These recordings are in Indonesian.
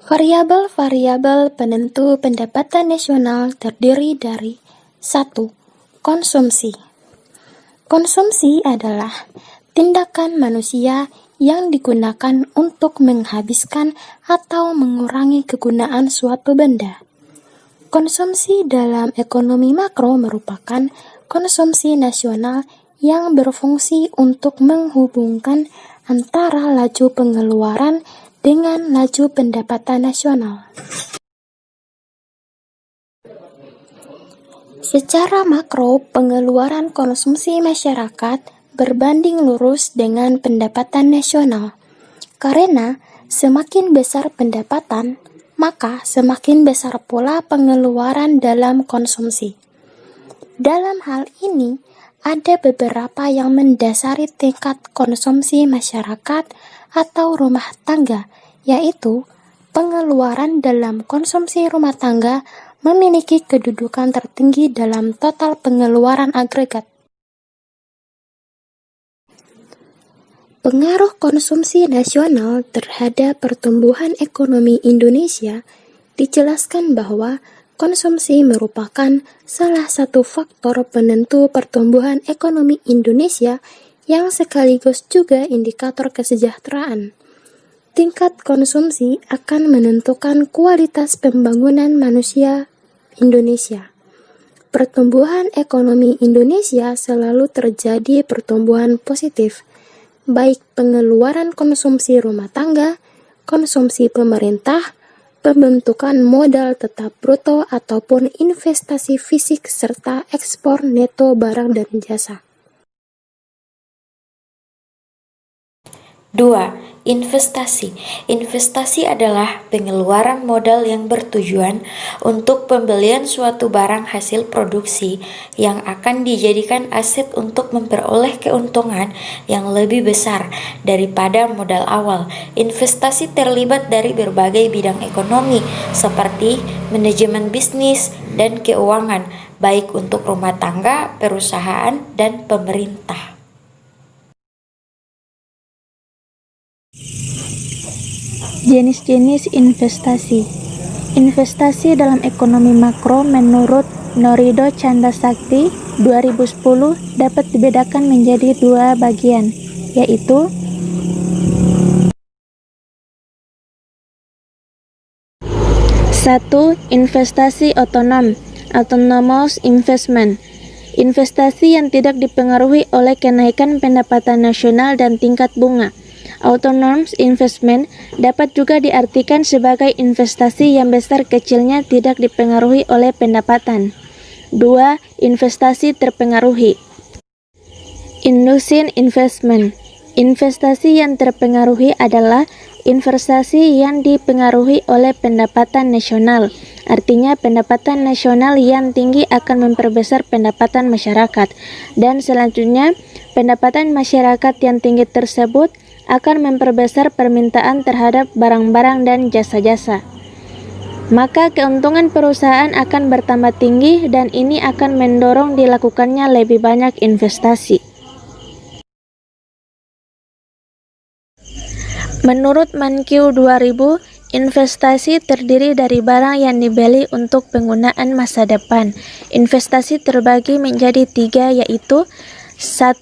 Variabel-variabel penentu pendapatan nasional terdiri dari 1. Konsumsi. Konsumsi adalah tindakan manusia yang digunakan untuk menghabiskan atau mengurangi kegunaan suatu benda. Konsumsi dalam ekonomi makro merupakan konsumsi nasional yang berfungsi untuk menghubungkan antara laju pengeluaran dengan laju pendapatan nasional. Secara makro, pengeluaran konsumsi masyarakat berbanding lurus dengan pendapatan nasional. Karena semakin besar pendapatan, maka semakin besar pula pengeluaran dalam konsumsi. Dalam hal ini, ada beberapa yang mendasari tingkat konsumsi masyarakat atau rumah tangga, yaitu pengeluaran dalam konsumsi rumah tangga memiliki kedudukan tertinggi dalam total pengeluaran agregat. Pengaruh konsumsi nasional terhadap pertumbuhan ekonomi Indonesia dijelaskan bahwa konsumsi merupakan salah satu faktor penentu pertumbuhan ekonomi Indonesia yang sekaligus juga indikator kesejahteraan. Tingkat konsumsi akan menentukan kualitas pembangunan manusia Indonesia. Pertumbuhan ekonomi Indonesia selalu terjadi pertumbuhan positif, baik pengeluaran konsumsi rumah tangga, konsumsi pemerintah, pembentukan modal tetap bruto ataupun investasi fisik serta ekspor neto barang dan jasa. 2. Investasi. Investasi adalah pengeluaran modal yang bertujuan untuk pembelian suatu barang hasil produksi yang akan dijadikan aset untuk memperoleh keuntungan yang lebih besar daripada modal awal. Investasi terlibat dari berbagai bidang ekonomi seperti manajemen bisnis dan keuangan, baik untuk rumah tangga, perusahaan, dan pemerintah. Jenis-jenis investasi. Investasi dalam ekonomi makro menurut Norido Candasakti 2010 dapat dibedakan menjadi dua bagian, yaitu 1. Investasi otonom, autonomous investment. Investasi yang tidak dipengaruhi oleh kenaikan pendapatan nasional dan tingkat bunga. Autonomous investment dapat juga diartikan sebagai investasi yang besar kecilnya tidak dipengaruhi oleh pendapatan. 2. Investasi terpengaruhi. Inducing investment. Investasi yang terpengaruhi adalah investasi yang dipengaruhi oleh pendapatan nasional. Artinya pendapatan nasional yang tinggi akan memperbesar pendapatan masyarakat. Dan selanjutnya, pendapatan masyarakat yang tinggi tersebut akan memperbesar permintaan terhadap barang-barang dan jasa-jasa. Maka keuntungan perusahaan akan bertambah tinggi dan ini akan mendorong dilakukannya lebih banyak investasi. Menurut Mankiw 2000, investasi terdiri dari barang yang dibeli untuk penggunaan masa depan. Investasi terbagi menjadi 3, yaitu 1.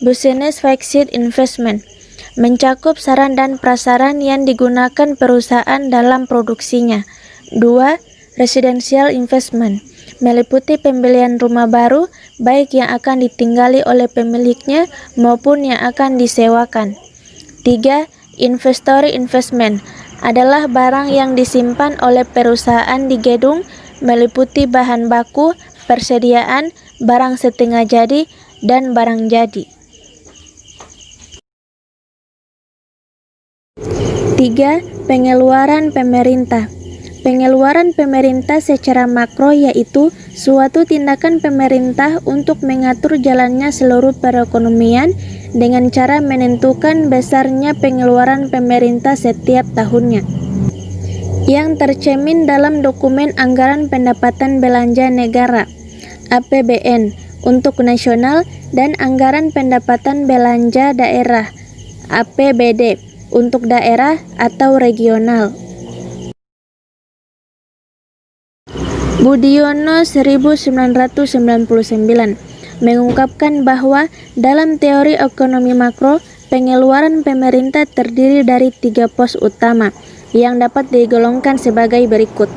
Business fixed investment, mencakup saran dan prasaran yang digunakan perusahaan dalam produksinya. 2. Residential investment, meliputi pembelian rumah baru, baik yang akan ditinggali oleh pemiliknya maupun yang akan disewakan. 3. Inventory investment, adalah barang yang disimpan oleh perusahaan di gedung, meliputi bahan baku, persediaan, barang setengah jadi, dan barang jadi. 3. Pengeluaran pemerintah. Pengeluaran pemerintah secara makro yaitu suatu tindakan pemerintah untuk mengatur jalannya seluruh perekonomian dengan cara menentukan besarnya pengeluaran pemerintah setiap tahunnya, yang tercermin dalam dokumen Anggaran Pendapatan Belanja Negara (APBN) untuk nasional dan Anggaran Pendapatan Belanja Daerah (APBD) untuk daerah atau regional. Budiono 1999 mengungkapkan bahwa dalam teori ekonomi makro, pengeluaran pemerintah terdiri dari 3 pos utama yang dapat digolongkan sebagai berikut.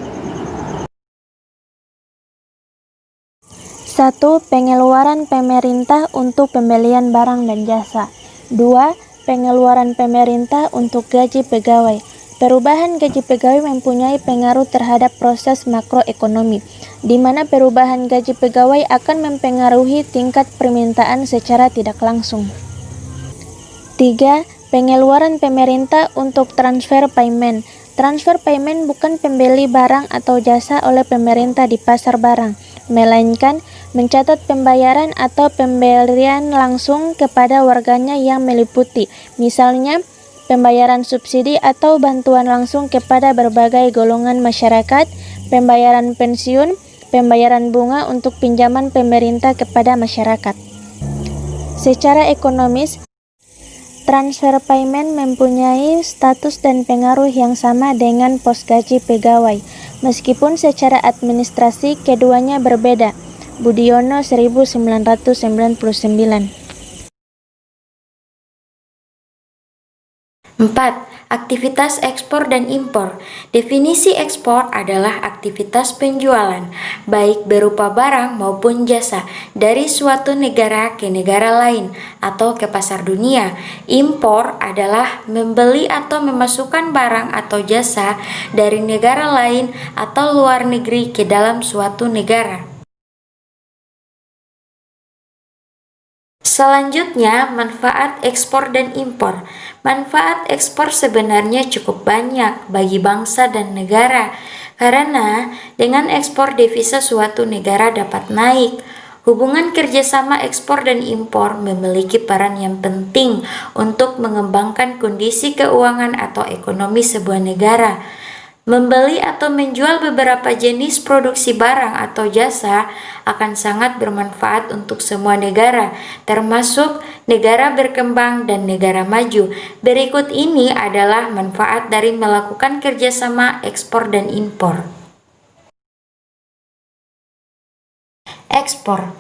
1. Pengeluaran pemerintah untuk pembelian barang dan jasa. 2. Pengeluaran pemerintah untuk gaji pegawai. Perubahan gaji pegawai mempunyai pengaruh terhadap proses makroekonomi, di mana perubahan gaji pegawai akan mempengaruhi tingkat permintaan secara tidak langsung. 3. Pengeluaran pemerintah untuk transfer payment. Transfer payment bukan pembeli barang atau jasa oleh pemerintah di pasar barang, melainkan mencatat pembayaran atau pemberian langsung kepada warganya yang meliputi, misalnya, pembayaran subsidi atau bantuan langsung kepada berbagai golongan masyarakat, pembayaran pensiun, pembayaran bunga untuk pinjaman pemerintah kepada masyarakat. Secara ekonomis, transfer payment mempunyai status dan pengaruh yang sama dengan pos gaji pegawai, meskipun secara administrasi keduanya berbeda. Budiono 1999. 4. Aktivitas ekspor dan impor. Definisi ekspor adalah aktivitas penjualan, baik berupa barang maupun jasa, dari suatu negara ke negara lain atau ke pasar dunia. Impor adalah membeli atau memasukkan barang atau jasa dari negara lain atau luar negeri ke dalam suatu negara. Selanjutnya, manfaat ekspor dan impor. Manfaat ekspor sebenarnya cukup banyak bagi bangsa dan negara, karena dengan ekspor devisa suatu negara dapat naik. Hubungan kerjasama ekspor dan impor memiliki peran yang penting untuk mengembangkan kondisi keuangan atau ekonomi sebuah negara. Membeli atau menjual beberapa jenis produksi barang atau jasa akan sangat bermanfaat untuk semua negara, termasuk negara berkembang dan negara maju. Berikut ini adalah manfaat dari melakukan kerjasama ekspor dan impor. Ekspor.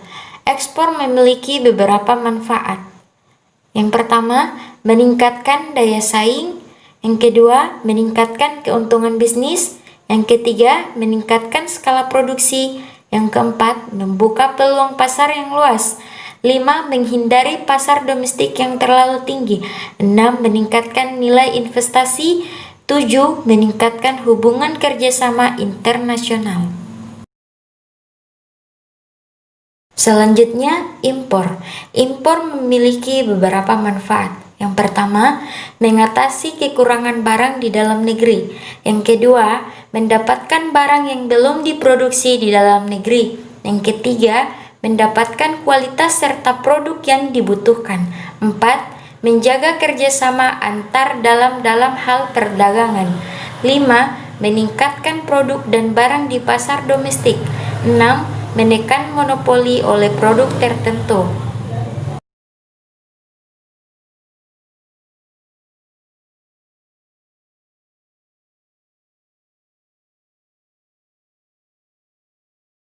Ekspor memiliki beberapa manfaat. Yang pertama, meningkatkan daya saing. Yang kedua, meningkatkan keuntungan bisnis. Yang ketiga, meningkatkan skala produksi. Yang keempat, membuka peluang pasar yang luas. 5. Menghindari pasar domestik yang terlalu tinggi. 6. Meningkatkan nilai investasi. 7. Meningkatkan hubungan kerjasama internasional. Selanjutnya, impor. Impor memiliki beberapa manfaat. Yang pertama, mengatasi kekurangan barang di dalam negeri. Yang kedua, mendapatkan barang yang belum diproduksi di dalam negeri. Yang ketiga, mendapatkan kualitas serta produk yang dibutuhkan. 4. Menjaga kerjasama antar dalam hal perdagangan. 5. Meningkatkan produk dan barang di pasar domestik. 6. Menekan monopoli oleh produk tertentu.